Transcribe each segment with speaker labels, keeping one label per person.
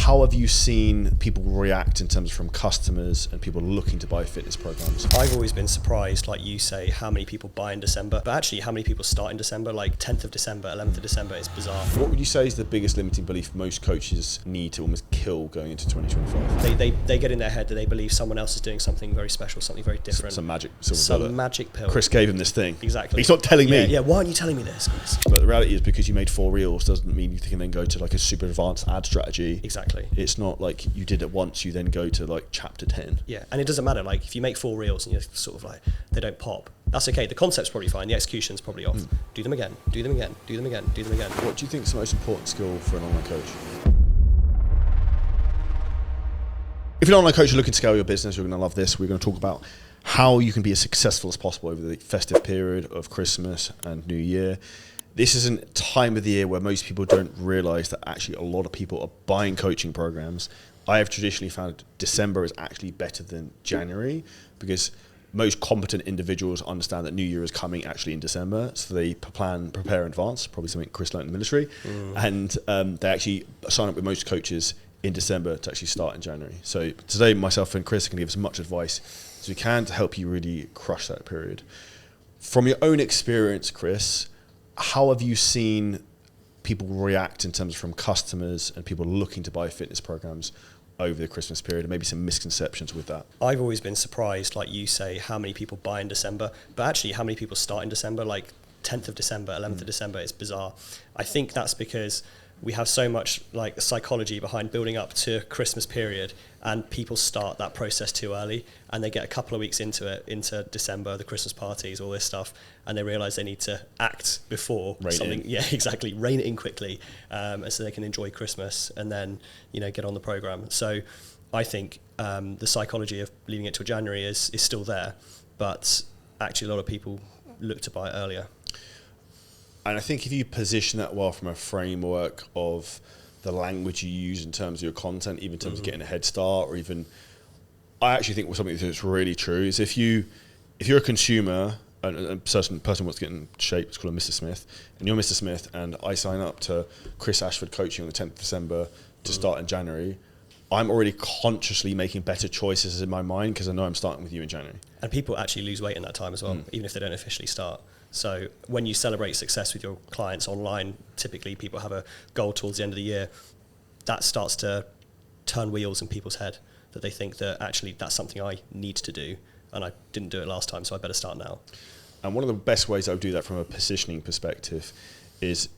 Speaker 1: How have you seen people react in terms of from customers and people looking to buy fitness programs?
Speaker 2: I've always been surprised, like you say, how many people buy in December, but actually how many people start in December, like 10th of December, 11th of December is bizarre.
Speaker 1: What would you say is the biggest limiting belief most coaches need to almost kill going into 2025?
Speaker 2: They get in their head that they believe someone else is doing something very special, something very different.
Speaker 1: Some magic
Speaker 2: magic pill.
Speaker 1: Chris gave him this thing.
Speaker 2: Exactly.
Speaker 1: He's not telling me.
Speaker 2: Yeah, why aren't you telling me this, Chris?
Speaker 1: But the reality is, because you made 4 reels doesn't mean you can then go to like a super advanced ad strategy.
Speaker 2: Exactly.
Speaker 1: It's not like you did it once, you then go to like chapter 10.
Speaker 2: Yeah, and it doesn't matter, like if you make 4 reels and you're sort of like, they don't pop, that's okay. The concept's probably fine, the execution's probably off. Do them again, do them again, do them again, do them again.
Speaker 1: What do you think is the most important skill for an online coach? If you're an online coach, you're looking to scale your business, you're going to love this. We're going to talk about how you can be as successful as possible over the festive period of Christmas and New Year. This is a time of the year where most people don't realize that actually a lot of people are buying coaching programs. I have traditionally found December is actually better than January because most competent individuals understand that New Year is coming actually in December, so they prepare in advance, probably something Chris learned in the military, and they actually sign up with most coaches in December to actually start in January. So today, myself and Chris can give as much advice as we can to help you really crush that period. From your own experience, Chris, how have you seen people react in terms of from customers and people looking to buy fitness programs over the Christmas period, and maybe some misconceptions with that?
Speaker 2: I've always been surprised, like you say, how many people buy in December, but actually how many people start in December, like 10th of December, 11th of December is bizarre. I think that's because we have so much like psychology behind building up to Christmas period, and people start that process too early and they get a couple of weeks into it, into December, the Christmas parties, all this stuff, and they realize they need to act before something. Yeah, exactly. Rein it in quickly, and so they can enjoy Christmas and then, get on the program. So I think the psychology of leaving it till January is still there, but actually a lot of people look to buy it earlier.
Speaker 1: And I think if you position that well from a framework of the language you use in terms of your content, even in terms of getting a head start, or even, I actually think something that's really true is if you're a consumer and a certain person wants to get in shape, it's called a Mr. Smith, and you're Mr. Smith, and I sign up to Chris Ashford coaching on the 10th of December to start in January, I'm already consciously making better choices in my mind because I know I'm starting with you in January.
Speaker 2: And people actually lose weight in that time as well, even if they don't officially start. So when you celebrate success with your clients online, typically people have a goal towards the end of the year. That starts to turn wheels in people's head, that they think that actually that's something I need to do and I didn't do it last time, so I better start now.
Speaker 1: And one of the best ways I would do that from a positioning perspective is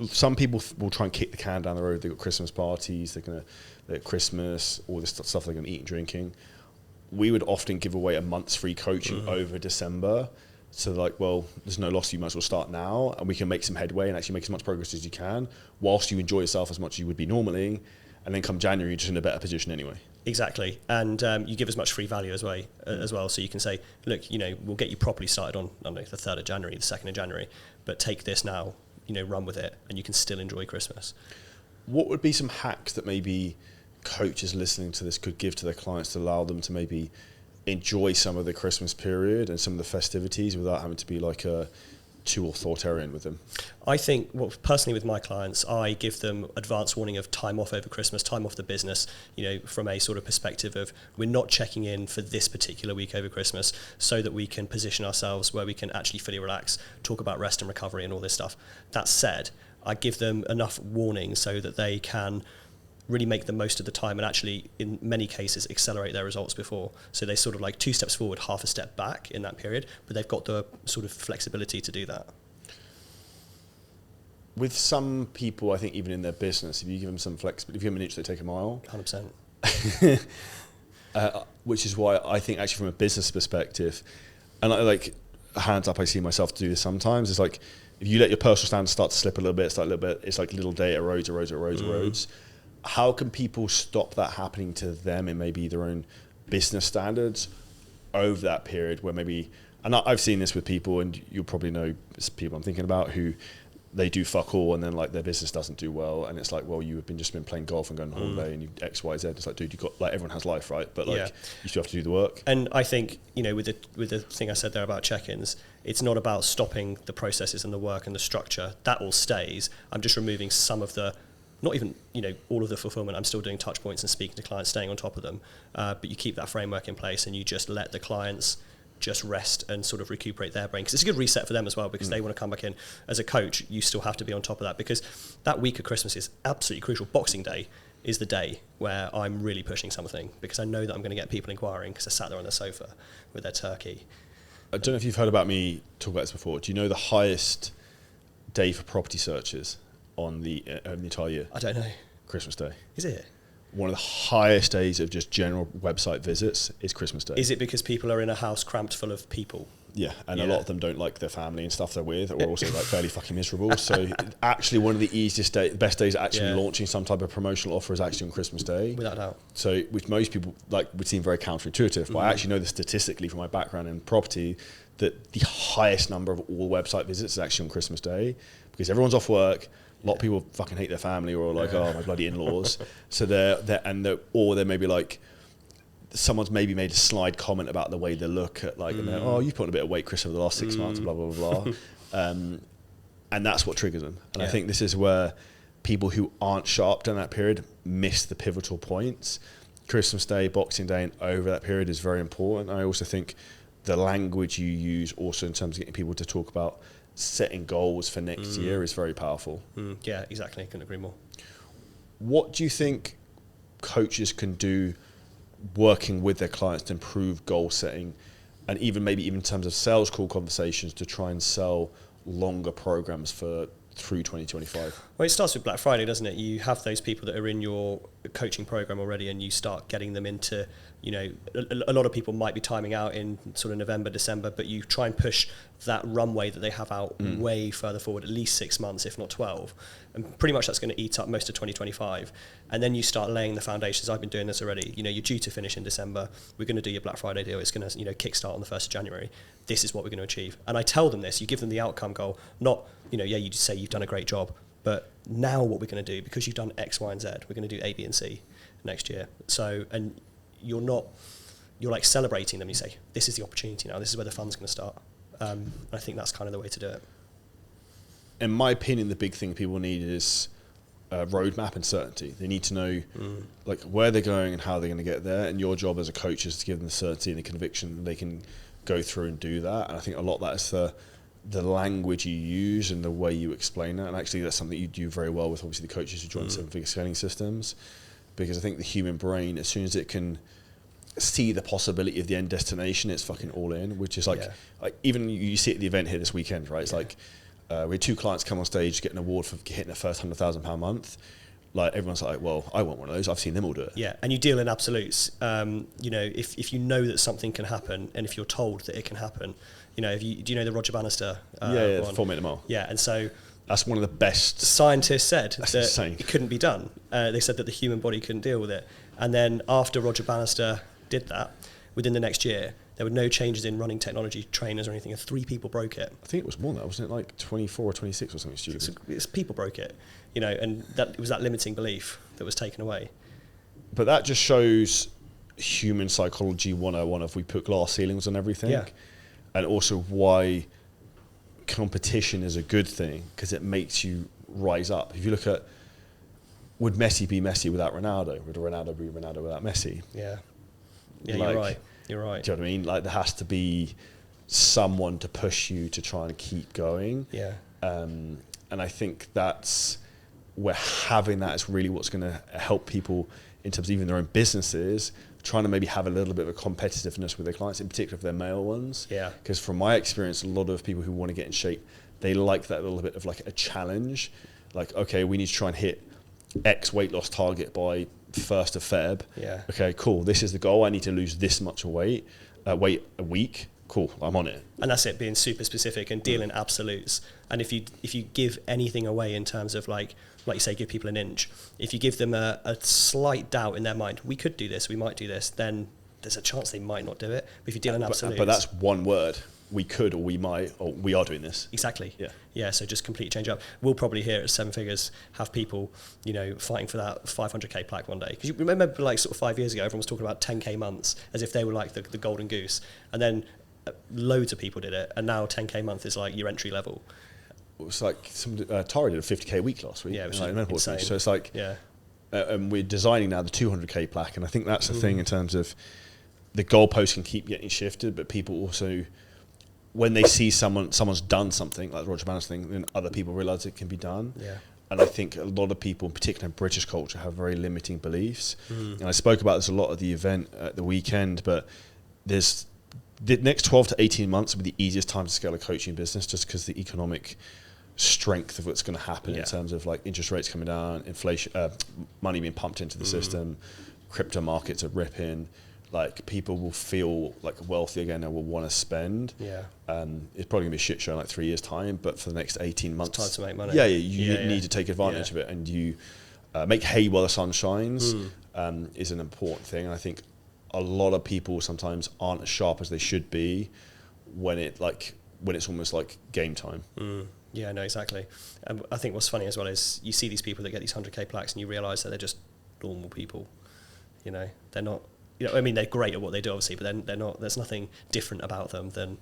Speaker 1: some people will try and kick the can down the road. They've got Christmas parties, they're Christmas, all this stuff they're going to eat and drinking. We would often give away a month's free coaching over December. So like, well, there's no loss, you might as well start now, and we can make some headway and actually make as much progress as you can whilst you enjoy yourself as much as you would be normally, and then come January, you're just in a better position anyway.
Speaker 2: Exactly, and you give as much free value as well, so you can say, look, we'll get you properly started on, I don't know, the 3rd of January, the 2nd of January, but take this now, run with it, and you can still enjoy Christmas.
Speaker 1: What would be some hacks that maybe coaches listening to this could give to their clients to allow them to maybe enjoy some of the Christmas period and some of the festivities without having to be like too authoritarian with them? I
Speaker 2: think, well, personally with my clients, I give them advance warning of time off over Christmas, time off the business, from a sort of perspective of we're not checking in for this particular week over Christmas so that we can position ourselves where we can actually fully relax, talk about rest and recovery and all this stuff. That said, I give them enough warning so that they can really make the most of the time and actually, in many cases, accelerate their results before. So they sort of like 2 steps forward, half a step back in that period, but they've got the sort of flexibility to do that.
Speaker 1: With some people, I think even in their business, if you give them some flexibility, if you give them an inch, they take a mile.
Speaker 2: 100%.
Speaker 1: Which is why I think actually from a business perspective, and hands up, I see myself do this sometimes, it's like, if you let your personal standards start to slip a little bit, it's like little day erodes. How can people stop that happening to them and maybe their own business standards over that period where maybe, and I've seen this with people, and you'll probably know people I'm thinking about, who they do fuck all and then like their business doesn't do well, and it's like, well, you've just been playing golf and going on holiday and you X, Y, Z. It's like, dude, you got, like, everyone has life, right? But you still have to do the work.
Speaker 2: And I think, with the thing I said there about check-ins, it's not about stopping the processes and the work and the structure. That all stays. I'm just removing some of the not even, all of the fulfillment. I'm still doing touch points and speaking to clients, staying on top of them. But you keep that framework in place and you just let the clients just rest and sort of recuperate their brain, because it's a good reset for them as well, because they want to come back in. As a coach, you still have to be on top of that, because that week of Christmas is absolutely crucial. Boxing Day is the day where I'm really pushing something, because I know that I'm going to get people inquiring because they're sat there on the sofa with their turkey.
Speaker 1: I don't know if you've heard about me talk about this before. Do you know the highest day for property searches on the entire year?
Speaker 2: I don't know.
Speaker 1: Christmas Day.
Speaker 2: Is it?
Speaker 1: One of the highest days of just general website visits is Christmas Day.
Speaker 2: Is it because people are in a house cramped full of people?
Speaker 1: Yeah, and a lot of them don't like their family and stuff they're with, or also like fairly fucking miserable. So actually one of the best days actually launching some type of promotional offer is actually on Christmas Day.
Speaker 2: Without doubt.
Speaker 1: So which most people would seem very counterintuitive, but I actually know this statistically from my background in property that the highest number of all website visits is actually on Christmas Day, because everyone's off work. A lot of people fucking hate their family, or like, oh, my bloody in-laws. So or they're maybe like, someone's maybe made a snide comment about the way they look at, like, and they're, oh, you've put on a bit of weight, Chris, over the last 6 months, blah, blah, blah, blah. And that's what triggers them. And I think this is where people who aren't sharp during that period miss the pivotal points. Christmas Day, Boxing Day, and over that period is very important. I also think the language you use also in terms of getting people to talk about setting goals for next year is very powerful.
Speaker 2: Yeah, exactly. I couldn't agree more.
Speaker 1: What do you think coaches can do working with their clients to improve goal setting, and even in terms of sales call conversations to try and sell longer programs through 2025?
Speaker 2: Well, it starts with Black Friday, doesn't it? You have those people that are in your coaching program already, and you start getting them into, a lot of people might be timing out in sort of November, December, but you try and push that runway that they have out way further forward, at least 6 months, if not 12. And pretty much that's going to eat up most of 2025. And then you start laying the foundations. I've been doing this already. You're due to finish in December. We're going to do your Black Friday deal. It's going to, kickstart on the 1st of January. This is what we're going to achieve. And I tell them this. You give them the outcome goal, not, you just say you've done a great job, but now what we're going to do, because you've done X, Y, and Z, we're going to do A, B, and C next year. So, and you're like celebrating them. You say, this is the opportunity now. This is where the fun's going to start. I think that's kind of the way to do it.
Speaker 1: In my opinion, the big thing people need is a roadmap and certainty. They need to know like where they're going and how they're going to get there. And your job as a coach is to give them the certainty and the conviction that they can go through and do that. And I think a lot of that is the language you use and the way you explain it. And actually that's something you do very well with obviously the coaches who join 7-figure scaling systems, because I think the human brain, as soon as it can see the possibility of the end destination, it's fucking all in, which is like even you see it at the event here this weekend, right? It's like we had 2 clients come on stage, get an award for hitting their first £100,000 month. Like everyone's like, well, I want one of those. I've seen them all do it.
Speaker 2: Yeah, and you deal in absolutes. If you know that something can happen, and if you're told that it can happen, do you know the Roger Bannister?
Speaker 1: The 4 minute mile.
Speaker 2: Yeah, and so
Speaker 1: that's one of the best.
Speaker 2: Scientists said that
Speaker 1: insane.
Speaker 2: It couldn't be done. They said that the human body couldn't deal with it. And then after Roger Bannister did that, within the next year, there were no changes in running technology trainers or anything, and 3 people broke it.
Speaker 1: I think it was more than that, wasn't it? Like 24 or 26 or something stupid.
Speaker 2: It's people broke it, and that it was that limiting belief that was taken away.
Speaker 1: But that just shows human psychology 101 if we put glass ceilings on everything, and also why competition is a good thing, because it makes you rise up. If you look at, would Messi be Messi without Ronaldo? Would Ronaldo be Ronaldo without Messi?
Speaker 2: Yeah,
Speaker 1: like,
Speaker 2: you're right. You're right.
Speaker 1: Do you know what I mean? Like there has to be someone to push you to try and keep going.
Speaker 2: Yeah.
Speaker 1: And I think that's where having that is really what's going to help people in terms of even their own businesses, trying to maybe have a little bit of a competitiveness with their clients, in particular if they're male ones.
Speaker 2: Yeah.
Speaker 1: Because from my experience, a lot of people who want to get in shape, they like that little bit of like a challenge. Like, okay, we need to try and hit X weight loss target by 1st of Feb.
Speaker 2: Yeah.
Speaker 1: Okay, cool. This is the goal. I need to lose this much weight a week. Cool. I'm on it.
Speaker 2: And that's it, being super specific and dealing absolutes. And if you give anything away in terms of like you say, give people an inch, if you give them a slight doubt in their mind, we could do this, we might do this, then there's a chance they might not do it. But if you deal in absolutes.
Speaker 1: But that's one word. We could, or we might, or we are doing this.
Speaker 2: Exactly.
Speaker 1: Yeah.
Speaker 2: Yeah. So just completely change up. We'll probably here at 7 Figures have people, fighting for that 500k plaque one day. Because you remember, like sort of 5 years ago, everyone was talking about 10k months as if they were like the golden goose, and then loads of people did it, and now 10k month is like your entry level.
Speaker 1: it's like Tari did a 50k week last week.
Speaker 2: Yeah, it was
Speaker 1: like,
Speaker 2: insane.
Speaker 1: So it's like,
Speaker 2: yeah.
Speaker 1: And we're designing now the 200k plaque, and I think that's the thing in terms of the goalposts can keep getting shifted, but people also, when they see someone's done something like Roger Bannister's thing, then other people realise it can be done.
Speaker 2: Yeah.
Speaker 1: And I think a lot of people, in particular in British culture, have very limiting beliefs. And I spoke about this a lot at the event at the weekend, but there's the next 12 to 18 months will be the easiest time to scale a coaching business, just because the economic strength of what's going to happen in terms of like interest rates coming down, inflation, money being pumped into the system, crypto markets are ripping. Like, people will feel like wealthy again and will want to spend.
Speaker 2: Yeah.
Speaker 1: It's probably gonna be a shit show in like 3 years' time, but for the next 18 months,
Speaker 2: It's time to make money.
Speaker 1: You need to take advantage of it, and you make hay while the sun shines is an important thing. And I think a lot of people sometimes aren't as sharp as they should be when it's almost like game time.
Speaker 2: Yeah, no, exactly. I think what's funny as well is you see these people that get these 100k plaques, and you realise that they're just normal people. You know, they're not. You know, I mean, they're great at what they do, obviously, but they're not. There's nothing different about them than.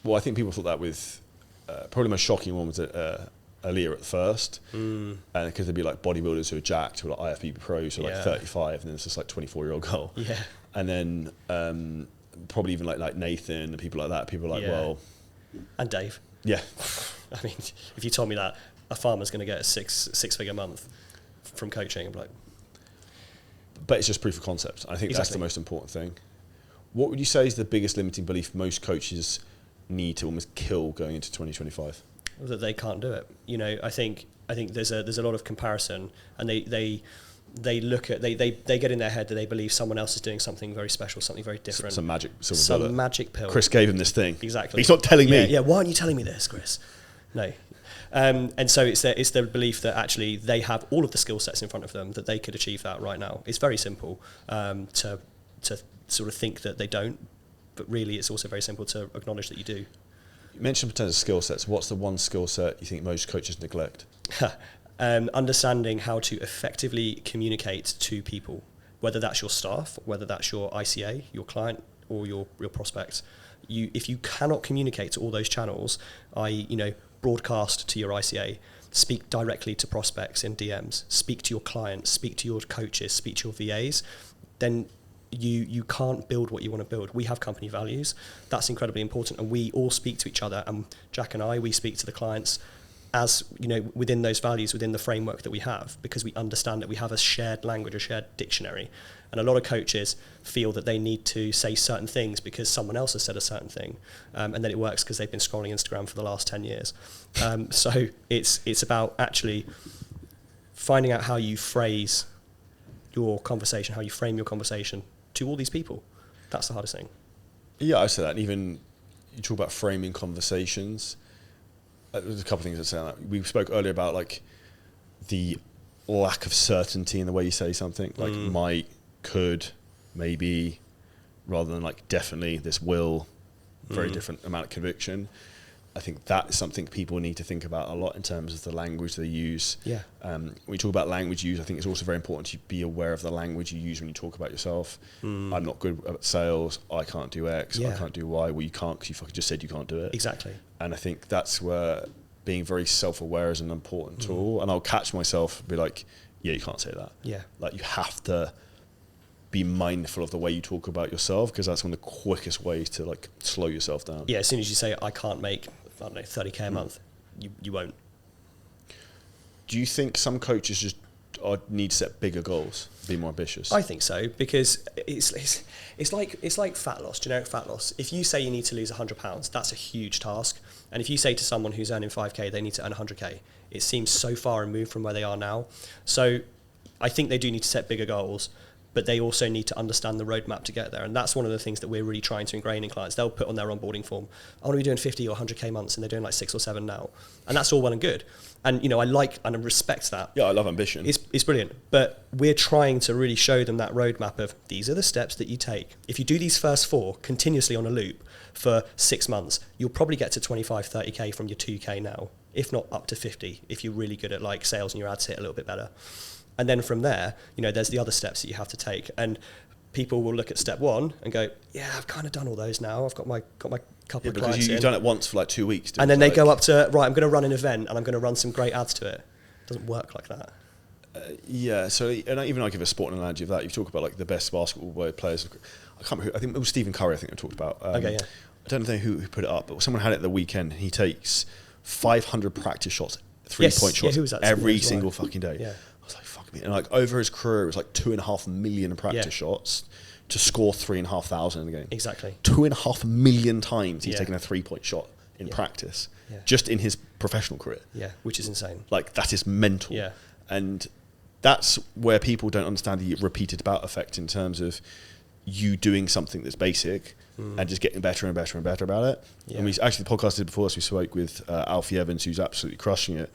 Speaker 1: Well, I think people thought that with probably the most shocking one was Aaliyah at first, and because there'd be like bodybuilders who are jacked, who are like IFBB pros, who are like 35, and then it's just like 24-year-old girl.
Speaker 2: Yeah.
Speaker 1: And then probably even like Nathan and people like that. People are like, well,
Speaker 2: and Dave.
Speaker 1: Yeah.
Speaker 2: I mean, if you told me that a farmer's going to get a six-figure month from coaching, I'm like.
Speaker 1: But it's just proof of concept. I think that's the most important thing. What would you say is the biggest limiting belief most coaches need to almost kill going into 2025?
Speaker 2: That they can't do it. You know, I think there's a lot of comparison, and they look at they get in their head that they believe someone else is doing something very special, something very different.
Speaker 1: Some magic silver bullet.
Speaker 2: Magic pill.
Speaker 1: Chris gave him this thing.
Speaker 2: Exactly.
Speaker 1: He's not telling me.
Speaker 2: Yeah. Why aren't you telling me this, Chris? No. And so it's the belief that actually they have all of the skill sets in front of them, that they could achieve that right now. It's very simple to sort of think that they don't, but really it's also very simple to acknowledge that you do.
Speaker 1: You mentioned potential skill sets. What's the one skill set you think most coaches neglect?
Speaker 2: Understanding how to effectively communicate to people, whether that's your staff, whether that's your ICA, your client, or your prospects. If you cannot communicate to all those channels, i.e., broadcast to your ICA, speak directly to prospects in DMs, speak to your clients, speak to your coaches, speak to your VAs, then you can't build what you want to build. We have company values. That's incredibly important, and we all speak to each other. And Jack and I, we speak to the clients as, within those values, within the framework that we have, because we understand that we have a shared language, a shared dictionary. And a lot of coaches feel that they need to say certain things because someone else has said a certain thing, and then it works because they've been scrolling Instagram for the last 10 years. So it's about actually finding out how you phrase your conversation, how you frame your conversation to all these people. That's the hardest thing.
Speaker 1: Yeah, I say that. And even you talk about framing conversations. There's a couple of things that say that. We spoke earlier about like the lack of certainty in the way you say something, like might, could, maybe, rather than like definitely, this will, very different amount of conviction. I think that is something people need to think about a lot in terms of the language they use. Yeah. When you talk about language use, I think it's also very important to be aware of the language you use when you talk about yourself. I'm not good at sales. I can't do X. I can't do Y. Well, you can't because you fucking just said you can't do it.
Speaker 2: Exactly.
Speaker 1: And I think that's where being very self-aware is an important tool. And I'll catch myself and be like, yeah, you can't say that. Yeah. Like, you have to be mindful of the way you talk about yourself, because that's one of the quickest ways to like slow yourself down.
Speaker 2: Yeah, as soon as you say, I can't make, 30k a month, you won't.
Speaker 1: Do you think some coaches just need to set bigger goals, be more ambitious?
Speaker 2: I think so, because it's like fat loss, generic fat loss. If you say you need to lose £100, that's a huge task. And if you say to someone who's earning 5k, they need to earn 100k, it seems so far removed from where they are now. So I think they do need to set bigger goals, but they also need to understand the roadmap to get there. And that's one of the things that we're really trying to ingrain in clients. They'll put on their onboarding form, I want to be doing 50 or 100k months, and they're doing like 6 or 7 now. And that's all well and good. And I like and I respect that.
Speaker 1: Yeah, I love ambition.
Speaker 2: It's brilliant. But we're trying to really show them that roadmap of, these are the steps that you take. If you do these first 4 continuously on a loop for 6 months, you'll probably get to 25, 30k from your 2k now, if not up to 50, if you're really good at like sales and your ads hit a little bit better. And then from there, there's the other steps that you have to take. And people will look at step 1 and go, yeah, I've kind of done all those now. I've got my couple of clients
Speaker 1: because you've done it once for like 2 weeks.
Speaker 2: And then they go up to, right, I'm going to run an event and I'm going to run some great ads to it. It doesn't work like that.
Speaker 1: So and even I give a sporting analogy of that. You talk about like the best basketball players. I can't remember. I think it was Stephen Curry. I think we talked about. I don't know who put it up, but someone had it the weekend. He takes 500 practice shots, 3-point shots every single fucking day.
Speaker 2: Yeah.
Speaker 1: I was like, fuck me. And like over his career, it was like 2.5 million practice shots to score 3,500 in a game.
Speaker 2: Exactly.
Speaker 1: 2.5 million times he's taken a 3-point shot in practice, just in his professional career.
Speaker 2: Yeah, which is insane.
Speaker 1: Like that is mental.
Speaker 2: Yeah.
Speaker 1: And that's where people don't understand the repeated bout effect in terms of you doing something that's basic and just getting better and better and better about it. Yeah. And we actually, the podcast did before us, we spoke with Alfie Evans, who's absolutely crushing it.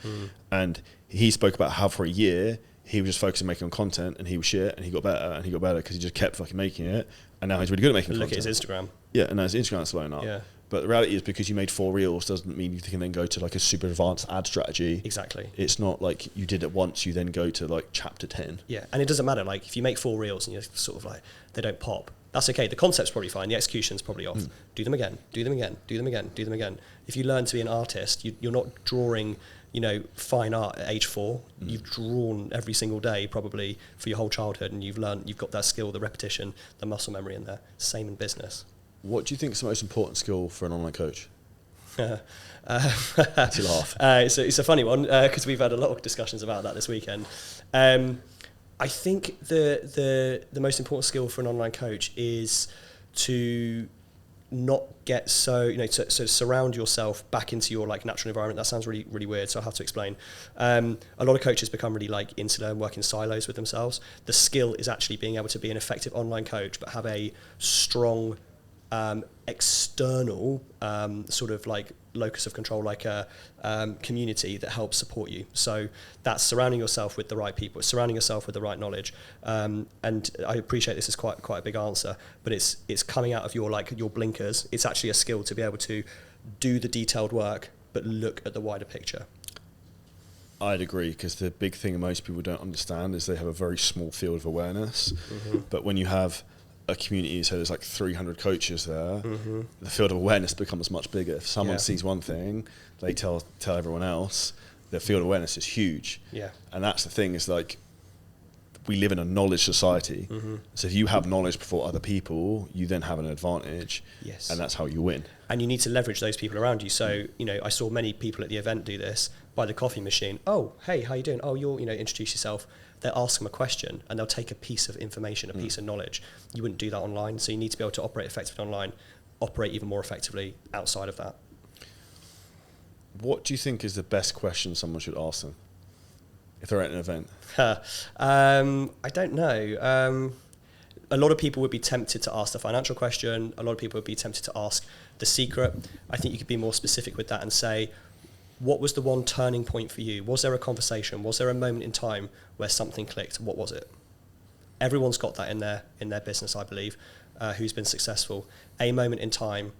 Speaker 1: And he spoke about how for a year he was just focusing on making content, and he was shit, and he got better because he just kept fucking making it. And now he's really good at making content.
Speaker 2: Look at his Instagram.
Speaker 1: Yeah, and now his Instagram's blowing up.
Speaker 2: Yeah.
Speaker 1: But the reality is, because you made 4 reels doesn't mean you can then go to like a super advanced ad strategy.
Speaker 2: Exactly.
Speaker 1: It's not like you did it once, you then go to like chapter 10.
Speaker 2: Yeah, and it doesn't matter. Like if you make 4 reels and you're sort of like, they don't pop, that's okay. The concept's probably fine. The execution's probably off. Do them again, do them again, do them again, do them again. If you learn to be an artist, you're not drawing, fine art at age 4. You've drawn every single day probably for your whole childhood, and you've got that skill, the repetition, the muscle memory in there. Same in business.
Speaker 1: What do you think is the most important skill for an online coach? To laugh.
Speaker 2: It's a funny one because we've had a lot of discussions about that this weekend. I think the most important skill for an online coach is to not get so surround yourself back into your like natural environment. That sounds really, really weird, so I'll have to explain. A lot of coaches become really like insular and work in silos with themselves. The skill is actually being able to be an effective online coach but have a strong external sort of like locus of control, like a community that helps support you. So that's surrounding yourself with the right people, surrounding yourself with the right knowledge. And I appreciate this is quite a big answer, but it's coming out of your blinkers. It's actually a skill to be able to do the detailed work, but look at the wider picture.
Speaker 1: I'd agree, because the big thing most people don't understand is they have a very small field of awareness. But when you have a community, so there's like 300 coaches there, the field of awareness becomes much bigger. If someone sees one thing, they tell everyone else, their field of awareness is huge.
Speaker 2: Yeah.
Speaker 1: And that's the thing, is like, we live in a knowledge society. So if you have knowledge before other people, you then have an advantage.
Speaker 2: Yes.
Speaker 1: And that's how you win.
Speaker 2: And you need to leverage those people around you. So, I saw many people at the event do this by the coffee machine. Oh, hey, how you doing? Oh, you're, introduce yourself. They'll ask them a question and they'll take a piece of information, a piece of knowledge. You wouldn't do that online. So you need to be able to operate effectively online, operate even more effectively outside of that.
Speaker 1: What do you think is the best question someone should ask them if they're at an event?
Speaker 2: I don't know. A lot of people would be tempted to ask the financial question. A lot of people would be tempted to ask the secret. I think you could be more specific with that and say, what was the one turning point for you? Was there a conversation? Was there a moment in time where something clicked? What was it? Everyone's got that in their business, I believe, who's been successful. A moment in time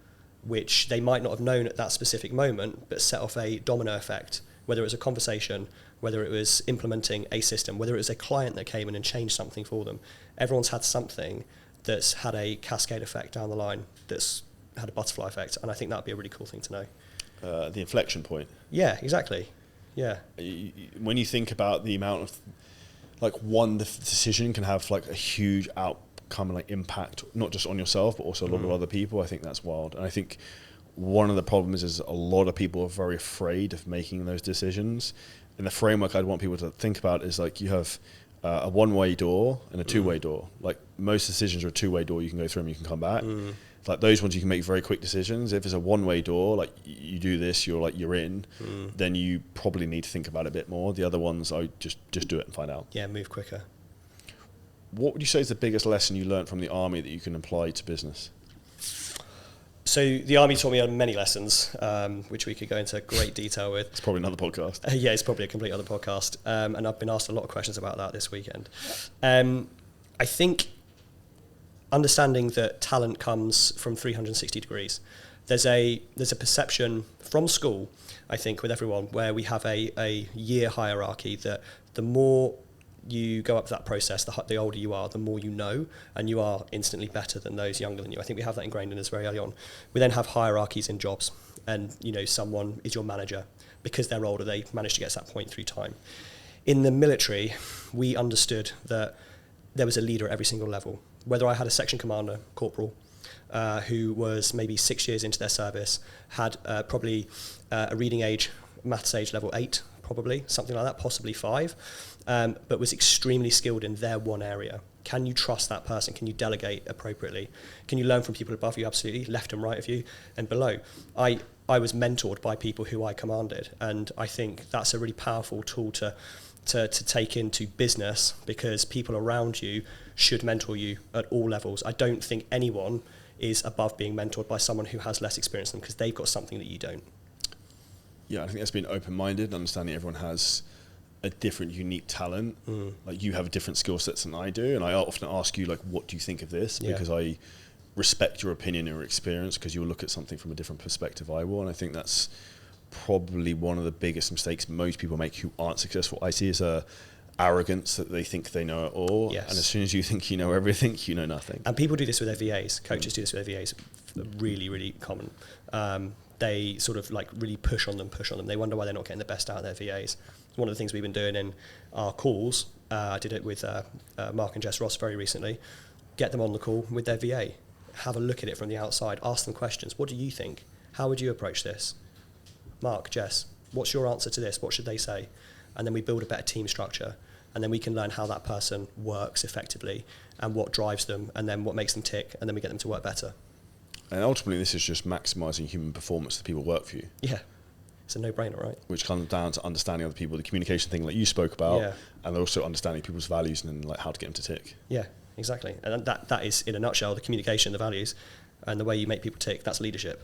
Speaker 2: which they might not have known at that specific moment, but set off a domino effect, whether it was a conversation, whether it was implementing a system, whether it was a client that came in and changed something for them. Everyone's had something that's had a cascade effect down the line, that's had a butterfly effect, and I think that would be a really cool thing to know.
Speaker 1: The inflection point.
Speaker 2: Yeah, exactly. Yeah.
Speaker 1: When you think about the amount of, like, one decision can have like a huge outcome and like impact, not just on yourself, but also a lot of other people, I think that's wild. And I think one of the problems is a lot of people are very afraid of making those decisions. And the framework I'd want people to think about is like, you have a one-way door and a two-way door. Like, most decisions are a two-way door. You can go through them, you can come back. Like, those ones you can make very quick decisions. If it's a one-way door, like, you do this, you're in, then you probably need to think about it a bit more. The other ones, I just do it and find out.
Speaker 2: Yeah, move quicker.
Speaker 1: What would you say is the biggest lesson you learned from the army that you can apply to business?
Speaker 2: So the army taught me many lessons, which we could go into great detail with.
Speaker 1: It's probably another podcast.
Speaker 2: Yeah, it's probably a complete other podcast. And I've been asked a lot of questions about that this weekend. I think understanding that talent comes from 360 degrees. There's a perception from school, I think, with everyone, where we have a year hierarchy that the more you go up that process, the older you are, the more you know, and you are instantly better than those younger than you. I think we have that ingrained in us very early on. We then have hierarchies in jobs, and someone is your manager. Because they're older, they manage to get to that point through time. In the military, we understood that there was a leader at every single level. Whether I had a section commander, corporal, who was maybe 6 years into their service, had probably a reading age, maths age level 8, probably, something like that, possibly 5, but was extremely skilled in their one area. Can you trust that person? Can you delegate appropriately? Can you learn from people above you? Absolutely, left and right of you and below. I was mentored by people who I commanded, and I think that's a really powerful tool to take into business, because people around you should mentor you at all levels. I don't think anyone is above being mentored by someone who has less experience than them, because they've got something that you don't.
Speaker 1: Yeah, I think that's being open-minded, understanding everyone has a different, unique talent. Like, you have different skill sets than I do, and I often ask you, like, what do you think of this? Because I respect your opinion and your experience, because you'll look at something from a different perspective I will, and I think that's probably one of the biggest mistakes most people make who aren't successful. I see as a arrogance that they think they know it all, and as soon as you think you know everything, you know nothing.
Speaker 2: And people do this with their VAs. Coaches do this with their VAs. Really, really common. They sort of like really push on them. They wonder why they're not getting the best out of their VAs. One of the things we've been doing in our calls, I did it with Mark and Jess Ross very recently, get them on the call with their VA, have a look at it from the outside, ask them questions. What do you think? How would you approach this? Mark, Jess, what's your answer to this? What should they say? And then we build a better team structure, and then we can learn how that person works effectively and what drives them, and then what makes them tick, and then we get them to work better.
Speaker 1: And ultimately, this is just maximising human performance to the people who work for you.
Speaker 2: Yeah, it's a no-brainer, right?
Speaker 1: Which comes down to understanding other people, the communication thing like you spoke about, and also understanding people's values and like how to get them to tick.
Speaker 2: Yeah, exactly. And that is, in a nutshell, the communication, the values, and the way you make people tick. That's leadership.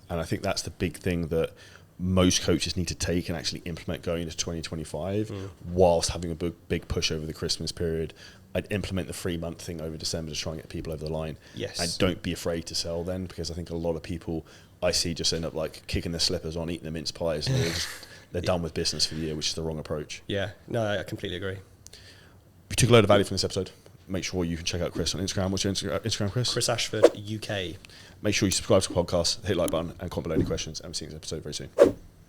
Speaker 1: And I think that's the big thing that most coaches need to take and actually implement going into 2025, whilst having a big push over the Christmas period. I'd implement the 3-month thing over December to try and get people over the line.
Speaker 2: Yes.
Speaker 1: And don't be afraid to sell then, because I think a lot of people I see just end up like kicking their slippers on, eating the mince pies, and they're done with business for the year, which is the wrong approach.
Speaker 2: Yeah, no, I completely agree.
Speaker 1: If you took a load of value from this episode, make sure you can check out Chris on Instagram. What's your Instagram, Chris?
Speaker 2: Chris Ashford, UK.
Speaker 1: Make sure you subscribe to the podcast, hit the like button, and comment below any questions. And we'll see you next episode very soon.